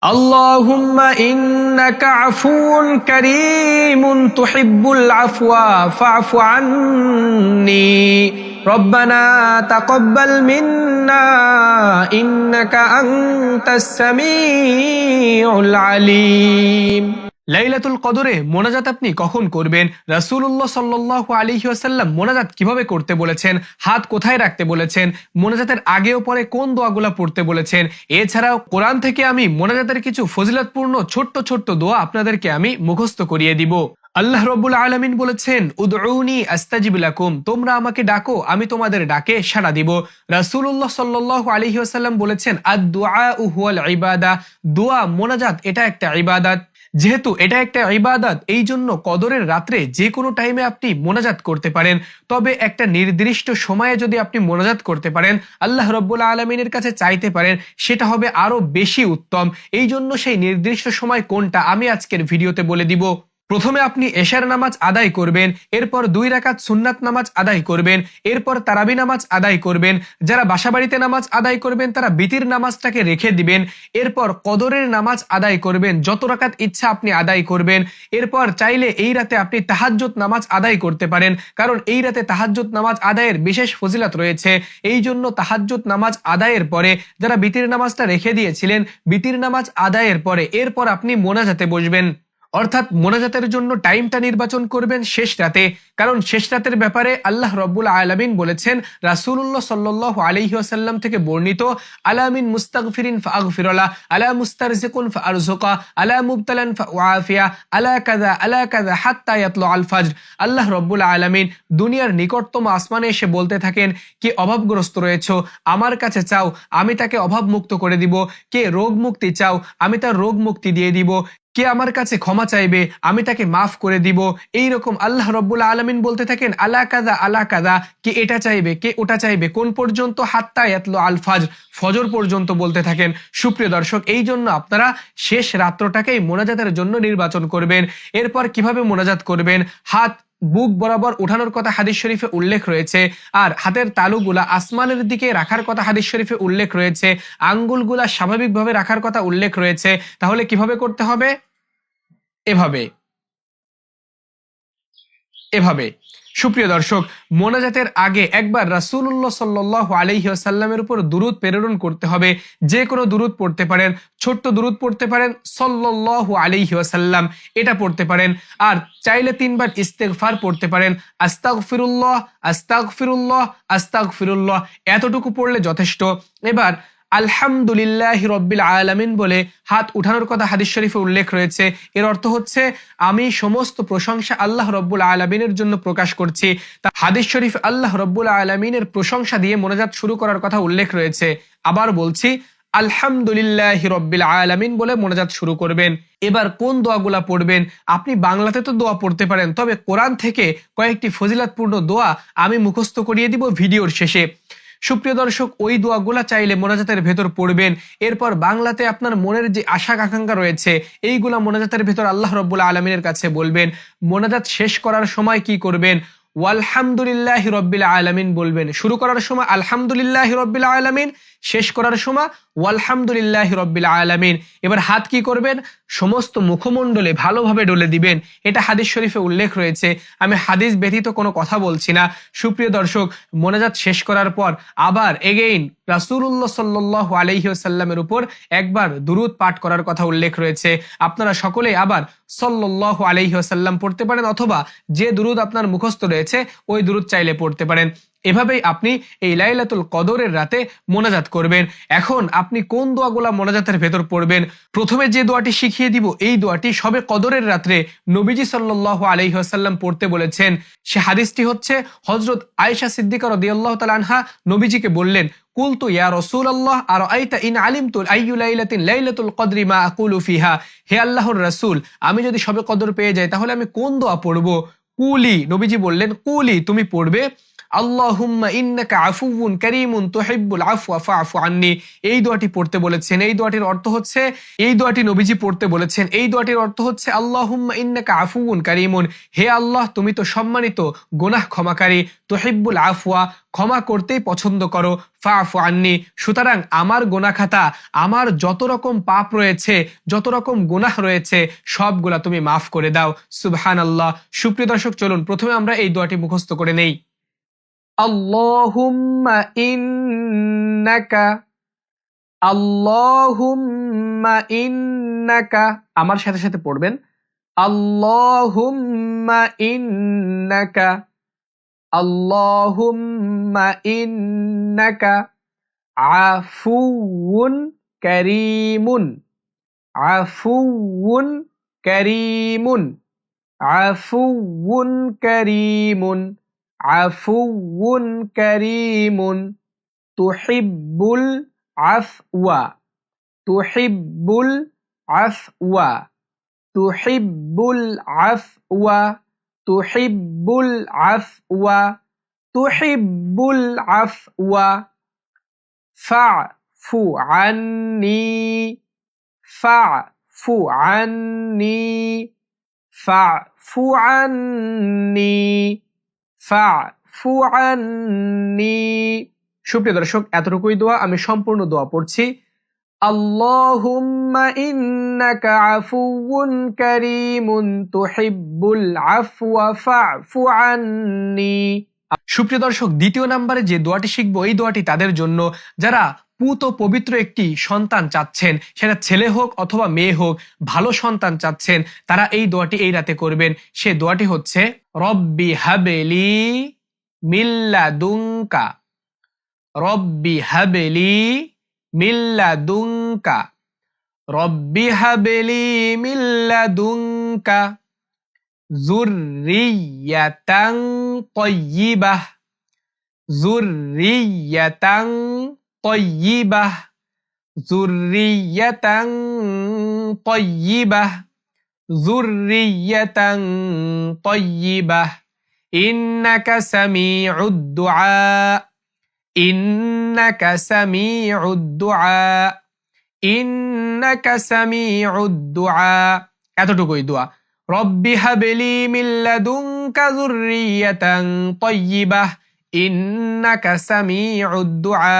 اللهم إنك عفو كريم تحب العفو فاعف عني ربنا تقبل منا إنك أنت السميع العليم। লাইলাতুল কদরে মোনাজাত আপনি কখন করবেন? রাসূলুল্লাহ সাল্লাল্লাহু আলাইহি ওয়াসাল্লাম মোনাজাত কিভাবে করতে বলেছেন, হাত কোথায় রাখতে বলেছেন, মোনাজাতের আগে ও পরে কোন দোয়াগুলো পড়তে বলেছেন, এছাড়াও কোরআন থেকে আমি মোনাজাতের কিছু ফজিলতপূর্ণ ছোট্ট ছোট্ট দোয়া আপনাদেরকে আমি মুখস্থ করিয়ে দিব। আল্লাহ রাব্বুল আলামিন বলেছেন, উদউনি আস্তাজিব লাকুম, তোমরা আমাকে ডাকো আমি তোমাদের ডাকে সাড়া দিব। রাসূলুল্লাহ সাল্লাল্লাহু আলাইহি ওয়াসাল্লাম বলেছেন, আদ-দুআউ হুয়াল ইবাদা, দোয়া মোনাজাত এটা একটা ইবাদত। যেহেতু এটা একটা ইবাদত, এই জন্য কদরের রাত্রে যে কোনো টাইমে আপনি মোনাজাত করতে পারেন। তবে একটা নির্দিষ্ট সময়ে যদি আপনি মোনাজাত করতে পারেন, আল্লাহ রাব্বুল আলামিনের কাছে চাইতে পারেন, সেটা হবে আরো বেশি উত্তম। এই জন্য সেই নির্দিষ্ট সময় কোনটা আমি আজকের ভিডিওতে বলে দিব। প্রথমে আপনি এশার নামাজ আদায় করবেন, এরপর 2 রাকাত সুন্নাত নামাজ আদায় করবেন, এরপর তারাবি নামাজ আদায় করবেন। যারা বাসাবাড়িতে নামাজ আদায় করবেন তারা বিতির নামাজটাকে রেখে দিবেন। এরপর কদরের নামাজ আদায় করবেন, যত রাকাত ইচ্ছা আপনি আদায় করবেন। এরপর চাইলে এই রাতে আপনি তাহাজ্জুদ নামাজ আদায় করতে পারেন, কারণ এই রাতে তাহাজ্জুদ নামাজ আদায়ের বিশেষ ফজিলত রয়েছে। এই জন্য তাহাজ্জুদ নামাজ আদায়ের পরে যারা বিতির নামাজটা রেখে দিয়েছিলেন, বিতির নামাজ আদায়ের পরে এরপর আপনি মোনাজাতে বসবেন। অর্থাৎ মোনাজাতের জন্য টাইমটা নির্বাচন করবেন শেষ রাতে, কারণ শেষ রাতের ব্যাপারে আল্লাহ রাব্বুল আলামিন বলেছেন, রাসূলুল্লাহ সাল্লাল্লাহু আলাইহি ওয়াসাল্লাম থেকে বর্ণিত, আলা মিন মুস্তাগফিরিন ফাগফিরলা, আলা মুস্তারজিকুন ফারজুকা, আলা মুবতালান ফাআফিয়া, আলা কাযা হাত্তা ইয়াতলু আল ফাজর। আল্লাহ রাব্বুল আলামিন দুনিয়ার নিকটতম আসমানে এসে বলতে থাকেন, কে অভাবগ্রস্ত রয়েছে আমার কাছে চাও, আমি তাকে অভাব মুক্ত করে দিব। কে রোগ মুক্তি চাও, আমি তার রোগ মুক্তি দিয়ে দিব। কে আমার কাছে ক্ষমা চাইবে, আমি তাকে মাফ করে দিব। এই রকম আল্লাহ রাব্বুল আলামিন বলতে থাকেন, আলা কাযা, কে এটা চাইবে, কে ওটা চাইবে, কোন পর্যন্ত? হাত্তা ইয়াতলু আল ফাজর, ফজর পর্যন্ত বলতে থাকেন। সুপ্রিয় দর্শক, এই জন্য আপনারা শেষ রাত্রটাকেই মোনাজাতের জন্য নির্বাচন করবেন। এরপর কিভাবে মোনাজাত করবেন? হাত বুক বরাবর উঠানোর কথা হাদিস শরীফে উল্লেখ রয়েছে, আর হাতের তালুগুলা আসমানের দিকে রাখার কথা হাদিস শরীফে উল্লেখ রয়েছে, আঙ্গুলগুলা স্বাভাবিকভাবে রাখার কথা উল্লেখ রয়েছে। তাহলে কিভাবে করতে হবে? এভাবে এভাবে। সুপ্রিয় দর্শক, মোনাজাতের আগে একবার রাসূলুল্লাহ সাল্লাল্লাহু আলাইহি ওয়াসাল্লামের উপর দুরূদ প্রেরণ করতে হবে। যে কোনো দুরূদ পড়তে পারেন, ছোট্ট দুরূদ পড়তে পারেন, সাল্লাল্লাহু আলাইহি ওয়াসাল্লাম এটা পড়তে পারেন। আর চাইলে 3 বার ইস্তেগফার পড়তে পারেন, আস্তাগফিরুল্লাহ আস্তাগফিরুল্লাহ আস্তাগফিরুল্লাহ, এতটুকু পড়লে যথেষ্ট। এবার আলহামদুলিল্লাহি রাব্বিল আলামিন বলে হাত উঠানোর কথা হাদিস শরীফে উল্লেখ রয়েছে। এর অর্থ হচ্ছে, আমি সমস্ত প্রশংসা আল্লাহ রাব্বুল আলামিনের জন্য প্রকাশ করছি। তা হাদিস শরীফ আল্লাহ রাব্বুল আলামিনের প্রশংসা দিয়ে মোনাজাত শুরু করার কথা উল্লেখ রয়েছে। আবার বলছি, আলহামদুলিল্লাহি রাব্বিল আলামিন বলে মোনাজাত শুরু করবেন। এবার কোন দোয়াগুলা পড়বেন? আপনি বাংলাতে তো দোয়া পড়তে পারেন, তবে কোরআন থেকে কয়েকটি ফজিলতপূর্ণ দোয়া আমি মুখস্থ করিয়ে দিব ভিডিওর শেষে। সুপ্রিয় দর্শক, ওই দোয়াগুলা চাইলে মোনাজাতের ভেতর পড়বেন। এরপর বাংলাতে আপনার মনের যে আশা আকাঙ্ক্ষা রয়েছে এইগুলা মোনাজাতের ভেতর আল্লাহ রাব্বুল আলামিনের কাছে বলবেন। মোনাজাত শেষ করার সময় কি করবেন? ওয়ালহামদুলিল্লাহি রাব্বিল আলামিন বলবেন। শুরু করার সময় আলহামদুলিল্লাহি রাব্বিল আলামিন, শেষ করার সময় ওয়ালহামদুলিল্লাহি রাব্বিল আলামিন। এবার হাত কি করবেন? সমস্ত মুখমণ্ডলে ভালোভাবে ডলে দিবেন। এটা হাদিস শরীফে উল্লেখ রয়েছে, আমি হাদিস ব্যতীত কোনো কথা বলছি না। সুপ্রিয় দর্শক, মোনাজাত শেষ করার পর আবার এগেইন রাসূলুল্লাহ সাল্লাল্লাহু আলাইহি ওয়াসাল্লামের উপর একবার দুরূদ পাঠ করার কথা উল্লেখ রয়েছে। আপনারা সকলেই আবার সাল্লাল্লাহু আলাইহি ওয়াসাল্লাম পড়তে পারেন, অথবা যে দুরূদ আপনার মুখস্থ রয়েছে ওই দুরূদ চাইলে পড়তে পারেন। এভাবেই আপনি এই লাইলাতুল কদরের রাতে মোনাজাত করবেন। এখন আপনি কোন দোয়াগুলা মোনাজাতের ভেতর পড়বেন? প্রথমে যে দোয়াটি শিখিয়ে দিব, এই দোয়াটি সবে কদরের রাত্রে নবীজি সাল্লাল্লাহু আলাইহি ওয়াসাল্লাম পড়তে বলেছেন। সে হাদিসটি হচ্ছে, হযরত আয়েশা সিদ্দিকা রাদিয়াল্লাহু তাআলা আনহা নবীজিকে বললেন, কুলতু ইয়া রাসূলুল্লাহ আরাআইতা ইন আলিমতু আইয়ু লাইলাতিন লাইলাতুল কদরি মা আকুলু ফিহা, হে আল্লাহর রাসূল, আমি যদি সবে কদর পেয়ে যাই তাহলে আমি কোন দোয়া পড়ব? কুলি, নবীজি বললেন, কুলি, তুমি পড়বে, আল্লাহুম্মা ইন্নাকা আফুউন কারীমুন তুহিব্বুল আফওয়া ফা'ফু আন্নী। এই দোয়াটি পড়তে বলেছেন। এই দোয়াটির অর্থ হচ্ছে, এই দোয়াটি নবীজি পড়তে বলেছেন। এই দোয়াটির অর্থ হচ্ছে আল্লাহুম্মা ইন্নাকা আফুউন কারীমুন, হে আল্লাহ তুমি তো সম্মানিত, গুনাহ ক্ষমাকারী, তুহিব্বুল আফওয়া ক্ষমা করতেই পছন্দ করো, ফা'ফু আন্নী সুতরাং আমার গুনাহ খাতা, আমার যত রকম পাপ রয়েছে, যত রকম গুনাহ রয়েছে সবগুলা তুমি মাফ করে দাও। সুবহানাল্লাহ। সুপ্রিয় দর্শক, চলুন প্রথমে আমরা এই দোয়াটি মুখস্থ করে নেই। আল্লাহুম্মা ইন্নাকা, আল্লাহুম্মা ইন্নাকা, আমার সাথে সাথে পড়বেন। আল্লাহুম্মা ইন্নাকা, আল্লাহুম্মা ইন্নাকা আফুউন কারীমুন, আফুউন কারীমুন, আফুউন কারীমুন, আফুউন কারীমুন তুহিব্বুল আফওয়া, তুহিব্বুল আফওয়া, তুহিব্বুল আফওয়া, তুহিব্বুল আফওয়া, তুহিব্বুল আফওয়া ফা'ফু আন্নী, ফা'ফু আন্নী, ফা'ফু আন্নী, ফা'ফু আন্নী। সুপ্রিয় দর্শক, এতটুকুই দোয়া। আমি সম্পূর্ণ দোয়া পড়ছি। আল্লাহুম্মা ইন্নাকা আফুউন কারীমুন তুহিব্বুল আফওয়া ফা'ফু আন্নী। সুপ্রিয় দর্শক, দ্বিতীয় নম্বরে যে দোয়াটি শিখবো, এই দোয়াটি তাদের জন্য যারা পুত পবিত্র একটি সন্তান চাচ্ছেন, সেটা ছেলে হোক অথবা মেয়ে হোক, ভালো সন্তান চাচ্ছেন, তারা এই দোয়াটি এই রাতে করবেন। সে দোয়াটি হচ্ছে রব্বি হাবলি মিল্লাদুনকা, রব্বি হাবলি মিল্লাদুনকা, রব্বি হাবলি মিল্লাদুনকা যুররিয়াতান তাইয়্যিবাহ, যুররিয়াতান তাইয়্যিবাহ, যুররিয়াতান তাইয়্যিবাহ, যুররিয়াতান তাইয়্যিবাহ ইন্নাকা সামিউদ দুআ, ইন্নাকা সামিউদ দুআ, ইন্নাকা সামিউদ দুআ। এতটুকুই দোয়া। রব্বি হাবলি মিন লাদুনকা যুররিয়াতান তাইয়্যিবাহ ইন্নাকা সামিউদ দুআ।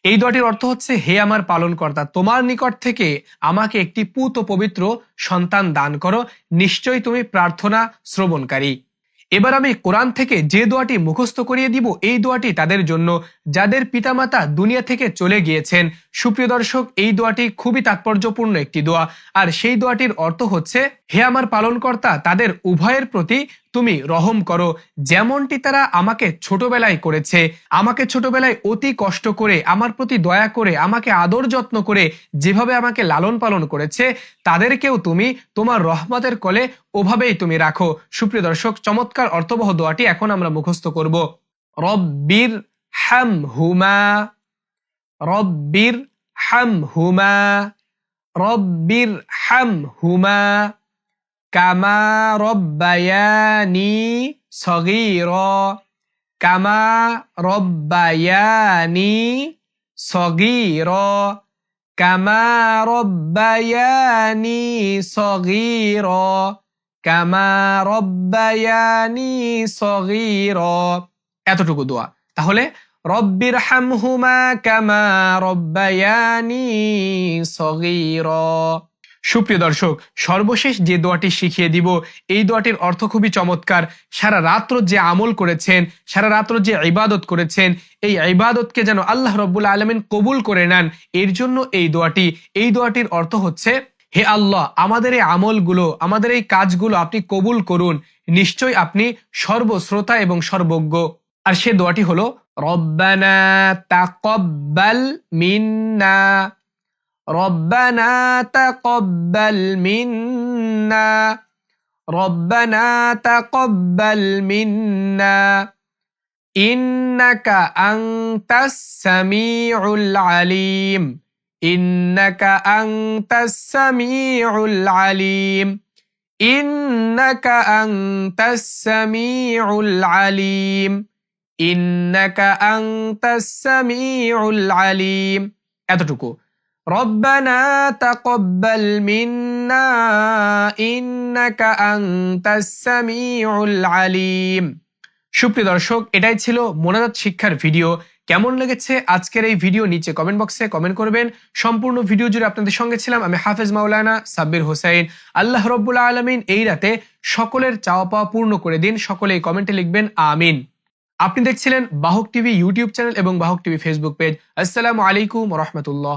এই দোয়াটির অর্থ হচ্ছে, হে আমার পালনকর্তা, তোমার নিকট থেকে আমাকে একটি পুত পবিত্র সন্তান দান করো, নিশ্চয়ই তুমি প্রার্থনা শ্রবণকারী। এবার আমি কোরআন থেকে যে দোয়াটি মুখস্থ করিয়ে দিব, এই দোয়াটি তাদের জন্য যাদের পিতামাতা দুনিয়া থেকে চলে গিয়েছেন। সুপ্রিয় দর্শক, এই দোয়াটি খুবই তাৎপর্যপূর্ণ একটি দোয়া। আর সেই দোয়াটির অর্থ হচ্ছে, হে আমার পালনকর্তা, তাদের উভয়ের প্রতি তুমি রহম করো, যেমনটি তারা আমাকে ছোটবেলায় করেছে। আমাকে ছোটবেলায় অতি কষ্ট করে, আমার প্রতি দয়া করে, আমাকে আদর যত্ন করে যেভাবে আমাকে লালন পালন করেছে, তাদেরকেও তুমি তোমার রহমতের কোলে ওভাবেই তুমি রাখো। সুপ্রিয় দর্শক, চমৎকার অর্থবহ দোয়াটি এখন আমরা মুখস্থ করব। রব্বির হামহুমা, রব্বির হামহুমা, রব্বির হামহুমা কামা রব্বায়ানি সগীরা, কামা রব্বায়ানি সগীরা, কামা রব্বায়ানি সগীরা, কামা রব্বায়ানি সগীরা। এতটুকু দোয়া। তাহলে রব্বির হামহুমা কামা রব্বায়ানি সগীরা। সুপ্রিয় দর্শক, সর্বশেষ যে দোয়াটি শিখিয়ে দিব, এই দোয়াটির অর্থ খুবই চমৎকার। সারা রাত্র যে আমল করেছেন, সারা রাত্র যে ইবাদত করেছেন, এই ইবাদতকে যেন আল্লাহ রাব্বুল আলামিন কবুল করে নেন, এর জন্য এই দোয়াটি। এই দোয়াটির অর্থ হচ্ছে, হে আল্লাহ, আমাদের এই আমলগুলো, আমাদের এই কাজগুলো আপনি কবুল করুন, নিশ্চয়ই আপনি সর্বশ্রোতা এবং সর্বজ্ঞ। আর সে দোয়াটি হলো রব্বানা তাকাব্বাল মিন্না, রব্বানা তাকাব্বাল মিন্না, রব্বানা তাকাব্বাল মিন্না ইন্নাকা আনতাস সামিউল আলিম, ইন্নাকা আনতাস সামিউল আলিম, ইন্নাকা আনতাস সামিউল আলিম ইন্নাকা আনতাস সামিউল আলিম। এতটুকু। রব্বানা তাকাব্বাল মিন্না ইন্নাকা আনতাস সামিউল আলিম। সুপ্রিয় দর্শক, এটাই ছিল মোনাজাত শিক্ষার ভিডিও। কেমন লেগেছে আজকের এই ভিডিও নিচে কমেন্ট বক্সে কমেন্ট করবেন। সম্পূর্ণ ভিডিও জুড়ে আপনাদের সঙ্গে ছিলাম আমি হাফেজ মাওলানা সাব্বির হোসাইন। আল্লাহ রব্বুল আলামিন এই রাতে সকলের চাওয়া পাওয়া পূর্ণ করে দিন। সকলেই কমেন্টে লিখবেন আমিন। আপনি দেখছিলেন বাহক টিভি ইউটিউব চ্যানেল এবং বাহক টিভি ফেসবুক পেজ। আসসালামু আলাইকুম ওয়া রাহমাতুল্লাহ।